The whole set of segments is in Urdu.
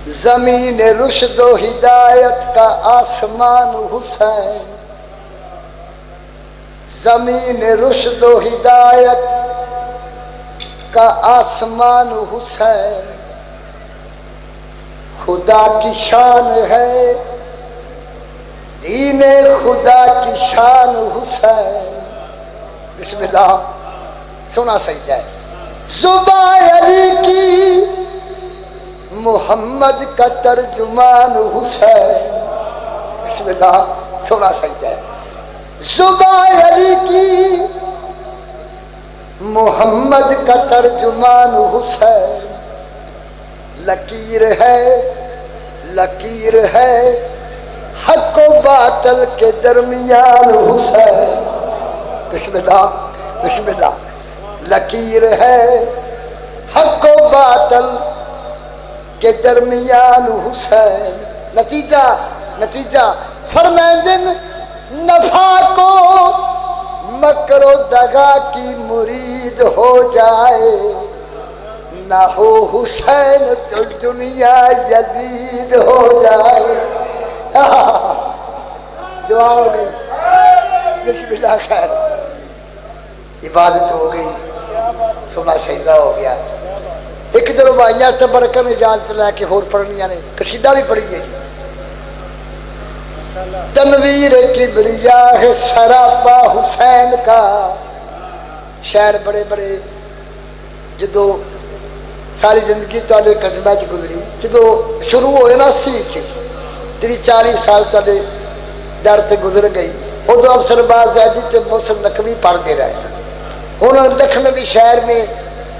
زمین رشد و ہدایت کا آسمان حسین، زمین رشد و ہدایت کا آسمان حسین، خدا کی شان ہے دین خدا کی شان حسین۔ بسم اللہ سنا سجدہ ہے۔ زبان علی کی محمد کا ترجمان حسین، بسم اللہ سنا سجدہ ہے۔ زبان علی کی محمد کا ترجمان حسین، لکیر ہے لکیر ہے حق و باطل کے درمیان حسین، بسم اللہ بسم اللہ، لکیر ہے حق و باطل کے درمیان حسین۔ نتیجہ فرمائیں نفع کو مکر و دغا کی مرید ہو جائے، نہ ہو حسین تو دنیا یزید ہو جائے۔ دعا ہو گئی، بسم اللہ خیر، عبادت ہو گئی، سنا شہیدہ ہو گیا۔ ایک دن بھائیاں تبرکن اجازت لے کے ہور پڑھنیاں نے، قصیدہ بھی پڑھیے جی۔ تنویر کبریاء ہے سراپا حسین کا، شہر بڑے بڑے جدو ساری زندگی تھوڑے کٹمہ چ گزری، جدو شروع ہوئے نا 80 40 سال تھوڑے در تے گزر گئی، ادو افسر باز زیدی تے محسن نقوی پڑھتے رہے۔ ہن لکھنوی شہر میں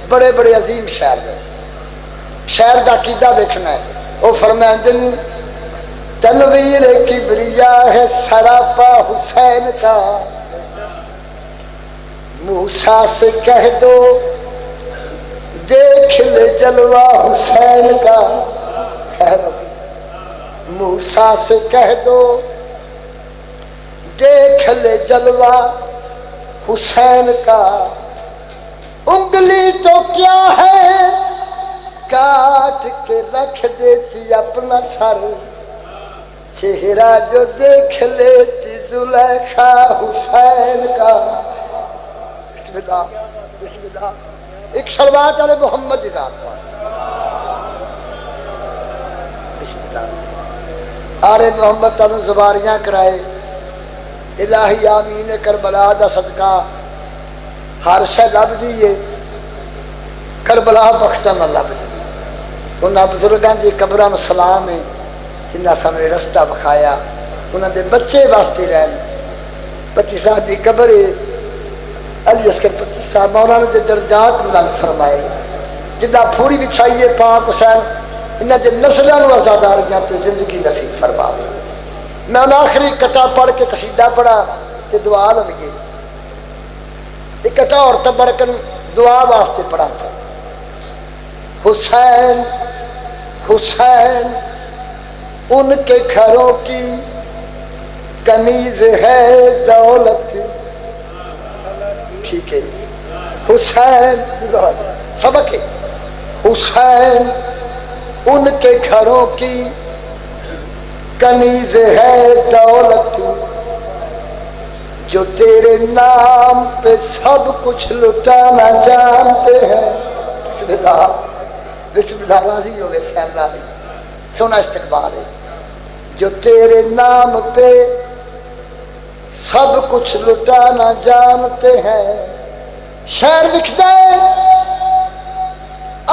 بڑے بڑے عظیم شہر میں شہر دا عقیدہ دیکھنا ہے۔ وہ فرمائیں تنویر کبریاء ہے سراپا حسین کا، موسیٰ سے کہہ دو دیکھ لے جلوہ حسین کا، موسیٰ سے کہہ دو دیکھ لے جلوہ حسین کا، انگلی تو کیا ہے کاٹ کے رکھ دیتی اپنا سر، چہرہ جو دیکھ لیتی زلیخا حسین کا۔ بسم اللہ بسم اللہ، ایک صلوات علی محمد کی ذات پر، بسم اللہ۔ آرے محمد تانوں زباریاں کرائے، الہی آمین کربلا دا صدقہ ہر شے لب دیئے، کربلا بختہ نہ لب دیئے۔ انہاں بزرگاں دی قبراں نوں سلام ہے جنہاں سامنے رستہ بکھایا، انہاں دے بچے واسطے رہن۔ پٹی صاحب دی قبر ہے، علی اصغر پٹی صاحب مولانا دے درجات بلند فرمائے، جدہ پھوڑی بچھائیے پاک حسین انہاں دے نسلاں نوں آزاداریاں تے زندگی نصیب فرماوے۔ میں آخری کٹا پڑھ کے قصیدہ پڑھا تے دعا لگے، ایک کٹا اور تبرکن دعا واسطے پڑھا تھا۔ حسین حسین ان کے گھروں کی کنیز ہے دولت، ٹھیک ہے حسین سبق ہے، حسین ان کے گھروں کی کنیز ہے دولت، جو تیرے نام پہ سب کچھ لٹانا جانتے ہیں۔ بسم اللہ بسم اللہ، راضی ہو گئے سین راضی، سونا استقبال ہے۔ جو تیرے نام پہ سب کچھ لٹانا جانتے ہیں، شعر لکھ دے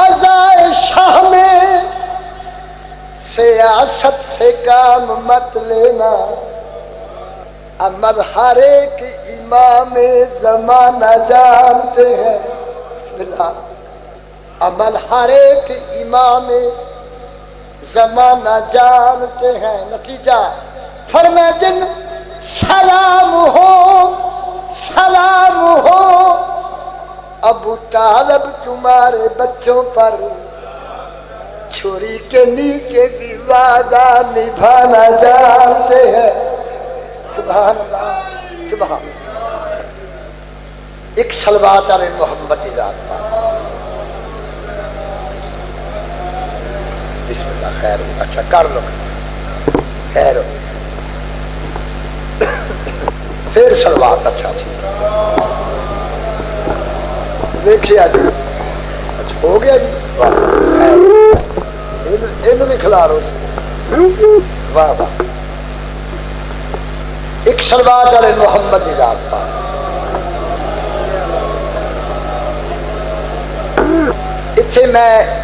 عزائے شاہ میں سیاست سے کام مت لینا، عمل ہر ایک امام زمانہ جانتے ہیں۔ بسم اللہ، عمل ہر ایک امام زمانہ جانتے ہیں۔ نتیجہ فرمائیں سلام ہو ابو طالب تمہارے بچوں پر، چھری کے نیچے بھی وعدہ نبھانا جانتے ہیں۔ سبحان اللہ سبحان اللہ۔ ایک صلوات علی محمد کی ذات پر، بسم اللہ خیر ہو اچھا کر لو خیر ہو پھر سلوات اچھا تھی دیکھیا جی اچھا ہو گیا جی واہ خیر بھی کھلارو واہ واہ ایک سلوات علی محمد دی ذات پاک اتنے میں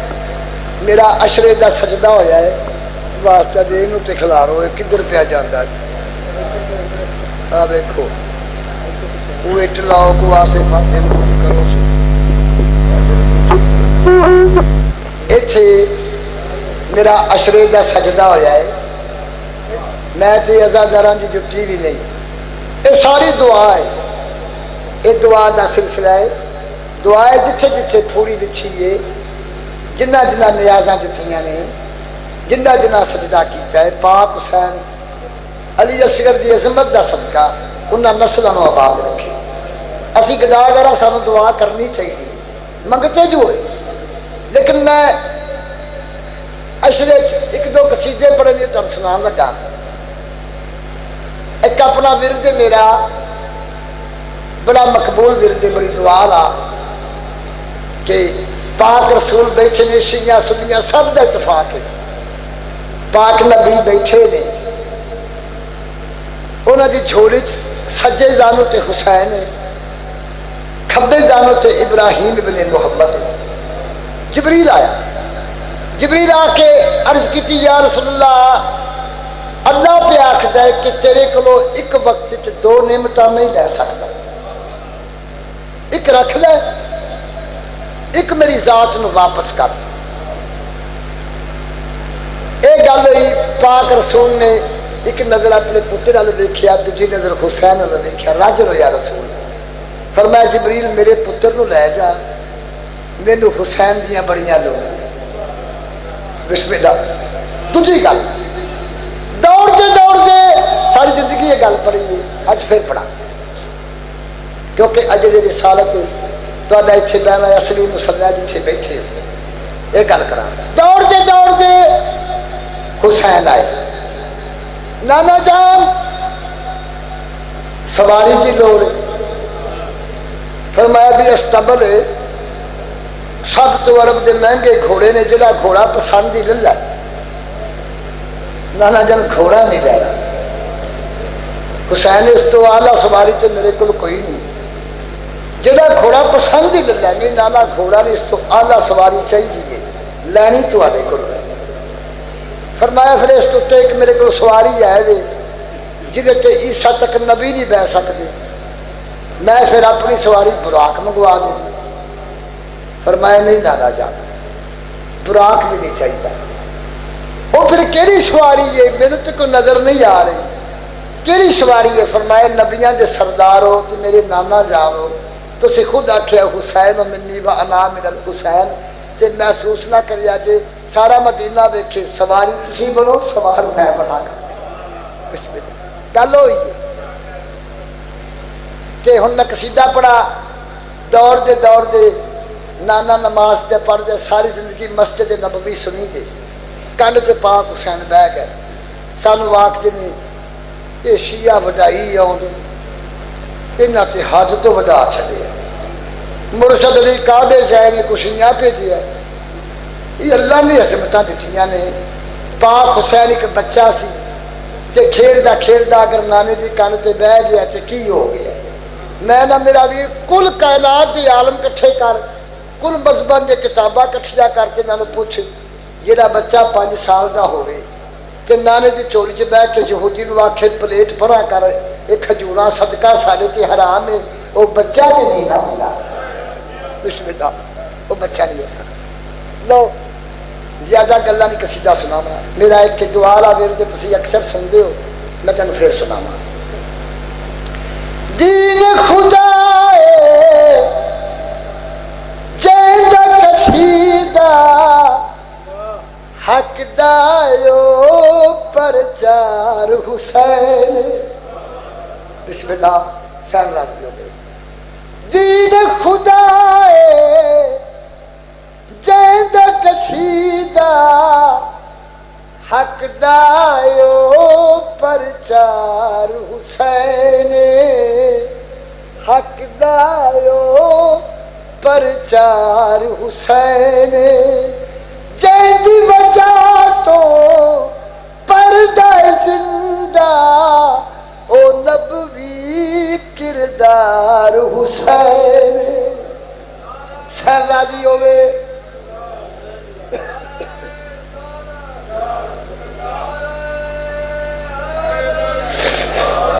میرا اشرے دا سجدہ ہویا ہے واسطہ دے انہوں تے کھلارو کدھر پہ جاندہ دیکھو وہ اٹ لاؤ کو آسے پاسے کرو اتنے میرا اشرے دا سجدہ ہویا ہے میں تے ازاداران دی جتی بھی نہیں یہ ساری دعا ہے یہ دعا دا سلسلہ ہے دعا ہے جتھے جتھے پھوڑی بچھی ہے جنہ جنہ نیازاں جتیاں نے جنہ جنہ سجدہ کیتا ہے پاک حسین علی اصغر دی عظمت دا صدقہ انہاں نسلوں نو آباد رکھے اسی گداگرا سانو دعا کرنی چاہیے منگتے جو ہوئے لیکن میں اشرے ایک دو قصیدے پڑھنے تو سنان لگا ایک اپنا ورد میرا بڑا مقبول ورد بڑی دعا لا کہ پاک رسول بیٹھے نے شیعہ سنیاں سب دا اتفاق ہے پاک نبی بیٹھے نے انہاں دی جھولی سجے زانو تے حسین ہے کھبے زانو تے ابراہیم ابن محمد ہے جبریل آیا جبریل آ کے عرض کی یا رسول اللہ اللہ پہ آکھدا ہے کہ تیرے کولو ایک وقت چ دو نعمتاں نہیں لے سکتا ایک رکھ لے ایک میری ذات نو واپس کر اے گل ہوئی پاک رسول نے ایک نظر اپنے پتر والے دیکھیا دوجی نظر حسین والے دیکھیا راجر ہویا رسول فرمایا جبریل میرے پتر نو لے جا مینوں حسین دیاں بڑیاں لوڑ بسم اللہ دوجی گل دوڑ دے ساری زندگی یہ گل پڑھی ہے اج پھر پڑھا کیونکہ اجے رسالت تو اتنے بہنا اصلی مسلح جتنے بیٹھے یہ گل کرا دوڑ دے حسین آئے نانا جان سواری کی لوڑ فرمایا بھی استبل سب تو عرب دے مہنگے گھوڑے نے جڑا گھوڑا پسند ہی للا نانا جان گھوڑا نہیں لے رہا حسین اس تو آلہ سواری تو میرے کو کوئی نہیں جڑا گھوڑا پسند ہی للا نہیں نانا گھوڑا نہیں اس تو آلہ سواری چاہیے لینی تو آلے کو فرمایا پھر اس تو ایک میرے کو سواری ہے وے جہے تے عیسیٰ تک نبی نہیں بہ سکتے میں پھر اپنی سواری براق منگوا دیں فرمایا نہیں نانا جان براق بھی نہیں چاہیے وہ پھر کیڑی سواری ہے میرے تو کوئی نظر نہیں آ رہی کیڑی سواری ہے فرمایا نبیاں دے سردار ہو تو میرے نانا جان ہو تو سے خود آکھیا حسین و منی و انا من الحسین تے محسوس نہ کریا جے سارا مدینہ ویکھے سواری تسی بنو سوار میں بنا کر بسم اللہ گل ہوئی ہے تے ہن میں قصیدہ پڑھا دوڑ دے نانا نماز پہ پڑھ دے ساری زندگی مسجد نبوی سنی دے کنڈ تے پاک حسین بہ گئے سانو واق جنی یہ شیعہ وڈائی آؤں انہاں تے حد تو وڈا چھڑے مرشد علی کعبے جائے نے کشیاں بھیجی ہے یہ اللہ نے عظمتاں دتیاں نے پاک حسین ایک بچہ سی تے کھیڑدا اگر نانے دی کنڈ تے بہ گیا تے کی ہو گیا میں نہ میرا بھی کل کائنات دی عالم کٹھے کر کل مذہباں دے کتاباں کٹھیاں کر کے انہاں نوں پوچھ جڑا بچہ 5 سال دا ہوئے تے نانے دی چوری چ بہ کے یہودی نوں آکھے پلیٹ بھرا کر اے کھجوراں صدقہ ساڈے تے حرام ہے او بچہ تے نہیں نہ ہوندا بسم اللہ او بچہ نہیں ہو سکتا لو زیادہ گلاں نہیں قصیدہ سناواں میرا ایک دعا والا ورد تسی اکثر سنتے ہو میں تینوں پھر سناواں دین خدا جیندا قصیدہ حق دایو پرچار حسین بسم اللہ فہم رات ہو گئے دین خدا جیندا قصیدہ دایو پرچار حسین حق دایو پرچار حسین جن دی وجہ تو پردہ زندہ او نبوی کردار حسین سر راضی ہوئے